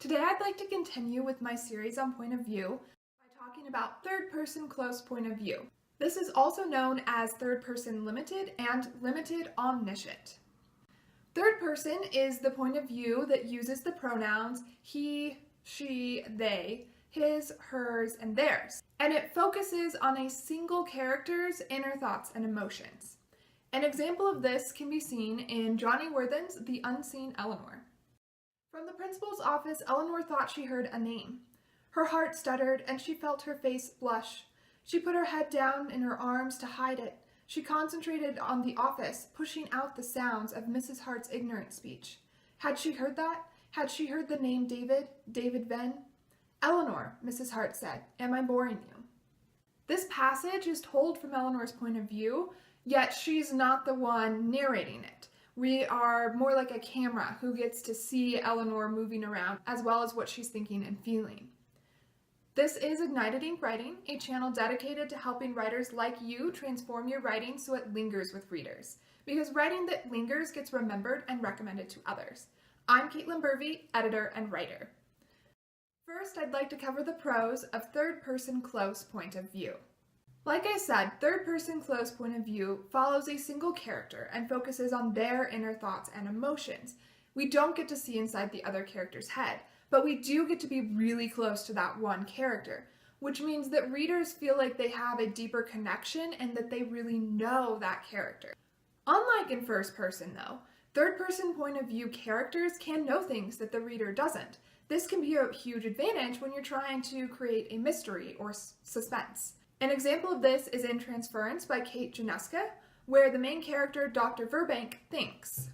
Today I'd like to continue with my series on point of view by talking about third-person close point of view. This is also known as third-person limited and limited omniscient. Third person is the point of view that uses the pronouns he, she, they, his, hers, and theirs, and it focuses on a single character's inner thoughts and emotions. An example of this can be seen in Johnny Worthen's The Unseen Eleanor. From the principal's office, Eleanor thought she heard a name. Her heart stuttered, and she felt her face blush. She put her head down in her arms to hide it. She concentrated on the office, pushing out the sounds of Mrs. Hart's ignorant speech. Had she heard that? Had she heard the name David? David Venn? Eleanor, Mrs. Hart said, am I boring you? This passage is told from Eleanor's point of view, yet she's not the one narrating it. We are more like a camera who gets to see Eleanor moving around as well as what she's thinking and feeling. This is Ignited Ink Writing, a channel dedicated to helping writers like you transform your writing so it lingers with readers, because writing that lingers gets remembered and recommended to others. I'm Caitlin Burvey, editor and writer. First, I'd like to cover the prose of third-person close point of view. Like I said, third-person close point of view follows a single character and focuses on their inner thoughts and emotions. We don't get to see inside the other character's head, but we do get to be really close to that one character, which means that readers feel like they have a deeper connection and that they really know that character. Unlike in first person though, third-person point of view characters can know things that the reader doesn't. This can be a huge advantage when you're trying to create a mystery or suspense. An example of this is in Transference by Kate Janeska, where the main character, Dr. Verbank, thinks.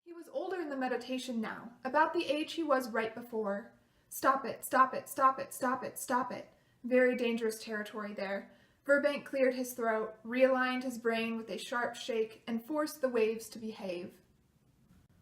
He was older in the meditation now, about the age he was right before. Stop it, stop it, stop it, stop it, stop it. Very dangerous territory there. Verbank cleared his throat, realigned his brain with a sharp shake, and forced the waves to behave.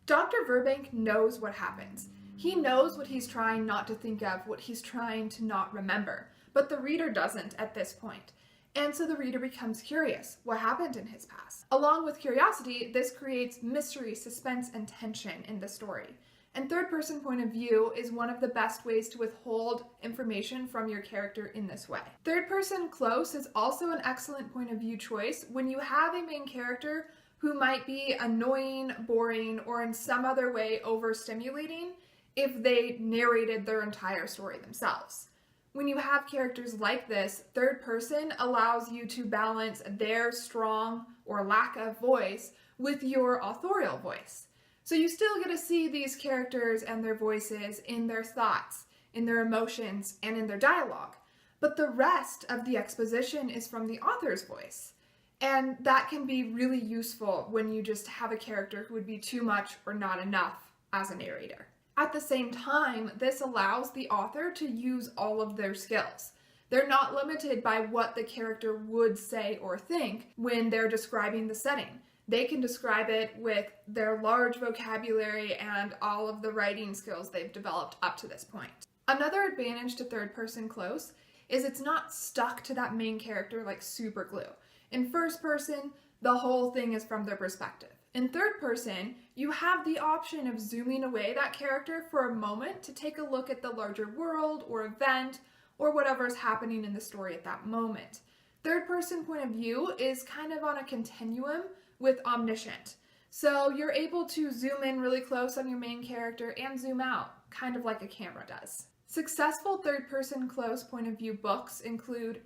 Dr. Verbank knows what happens. He knows what he's trying not to think of, what he's trying to not remember. But the reader doesn't at this point. And so the reader becomes curious. What happened in his past? Along with curiosity, this creates mystery, suspense, and tension in the story. And third-person point of view is one of the best ways to withhold information from your character in this way. Third-person close is also an excellent point of view choice when you have a main character who might be annoying, boring, or in some other way overstimulating if they narrated their entire story themselves. When you have characters like this, third person allows you to balance their strong or lack of voice with your authorial voice. So you still get to see these characters and their voices in their thoughts, in their emotions, and in their dialogue. But the rest of the exposition is from the author's voice. And that can be really useful when you just have a character who would be too much or not enough as a narrator. At the same time, this allows the author to use all of their skills. They're not limited by what the character would say or think when they're describing the setting. They can describe it with their large vocabulary and all of the writing skills they've developed up to this point. Another advantage to third-person close is it's not stuck to that main character like super glue. In first person, the whole thing is from their perspective. In third person, you have the option of zooming away that character for a moment to take a look at the larger world or event or whatever's happening in the story at that moment. Third person point of view is kind of on a continuum with omniscient. So you're able to zoom in really close on your main character and zoom out, kind of like a camera does. Successful third person close point of view books include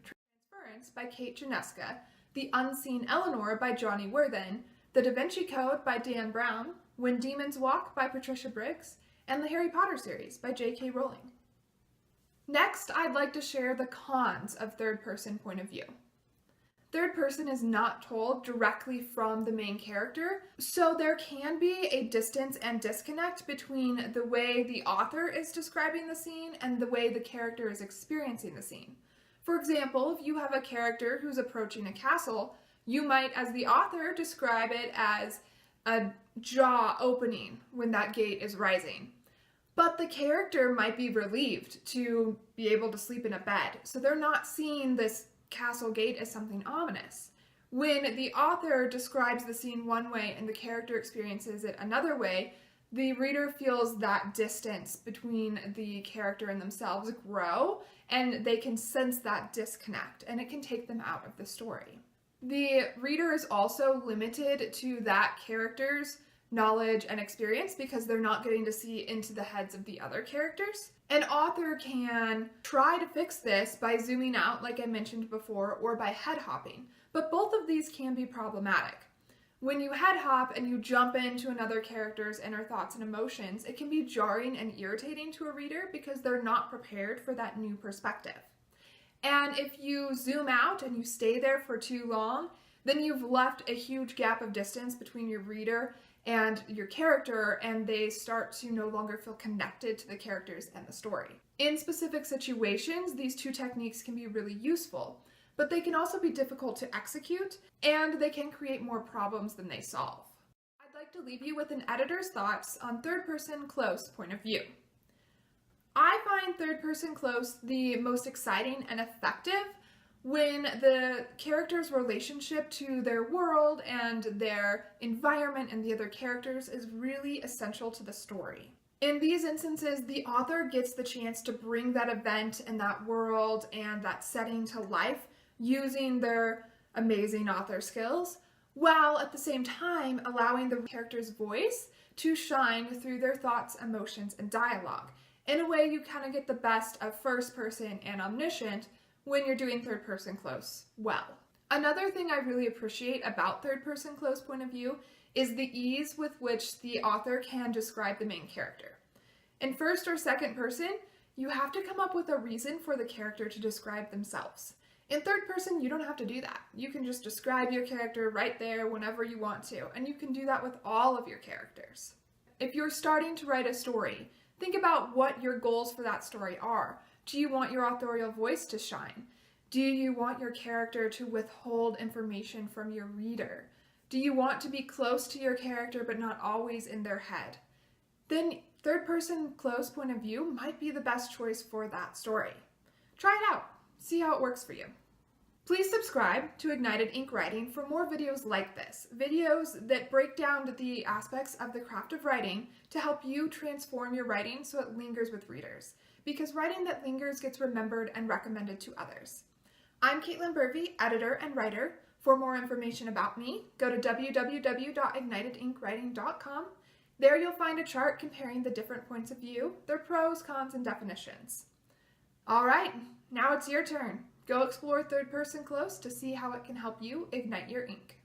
Transference by Kate Janeska, The Unseen Eleanor by Johnny Worthen, The Da Vinci Code by Dan Brown, When Demons Walk by Patricia Briggs, and the Harry Potter series by J.K. Rowling. Next, I'd like to share the cons of third-person point of view. Third person is not told directly from the main character, so there can be a distance and disconnect between the way the author is describing the scene and the way the character is experiencing the scene. For example, if you have a character who's approaching a castle, you might, as the author, describe it as a jaw opening when that gate is rising. But the character might be relieved to be able to sleep in a bed, so they're not seeing this castle gate as something ominous. When the author describes the scene one way and the character experiences it another way, the reader feels that distance between the character and themselves grow, and they can sense that disconnect, and it can take them out of the story. The reader is also limited to that character's knowledge and experience because they're not getting to see into the heads of the other characters. An author can try to fix this by zooming out, like I mentioned before, or by head hopping, but both of these can be problematic. When you head hop and you jump into another character's inner thoughts and emotions, it can be jarring and irritating to a reader because they're not prepared for that new perspective. And if you zoom out and you stay there for too long, then you've left a huge gap of distance between your reader and your character, and they start to no longer feel connected to the characters and the story. In specific situations, these two techniques can be really useful, but they can also be difficult to execute, and they can create more problems than they solve. I'd like to leave you with an editor's thoughts on third-person close point of view. I find third-person close the most exciting and effective when the character's relationship to their world and their environment and the other characters is really essential to the story. In these instances, the author gets the chance to bring that event and that world and that setting to life using their amazing author skills, while at the same time allowing the character's voice to shine through their thoughts, emotions, and dialogue. In a way, you kind of get the best of first person and omniscient when you're doing third person close well. Another thing I really appreciate about third person close point of view is the ease with which the author can describe the main character. In first or second person, you have to come up with a reason for the character to describe themselves. In third person, you don't have to do that. You can just describe your character right there whenever you want to, and you can do that with all of your characters. If you're starting to write a story, think about what your goals for that story are. Do you want your authorial voice to shine? Do you want your character to withhold information from your reader? Do you want to be close to your character but not always in their head? Then third person close point of view might be the best choice for that story. Try it out. See how it works for you. Please subscribe to Ignited Ink Writing for more videos like this, videos that break down the aspects of the craft of writing to help you transform your writing so it lingers with readers, because writing that lingers gets remembered and recommended to others. I'm Caitlin Burvey, editor and writer. For more information about me, go to www.ignitedinkwriting.com. There you'll find a chart comparing the different points of view, their pros, cons, and definitions. All right, now it's your turn. Go explore third person close to see how it can help you ignite your ink.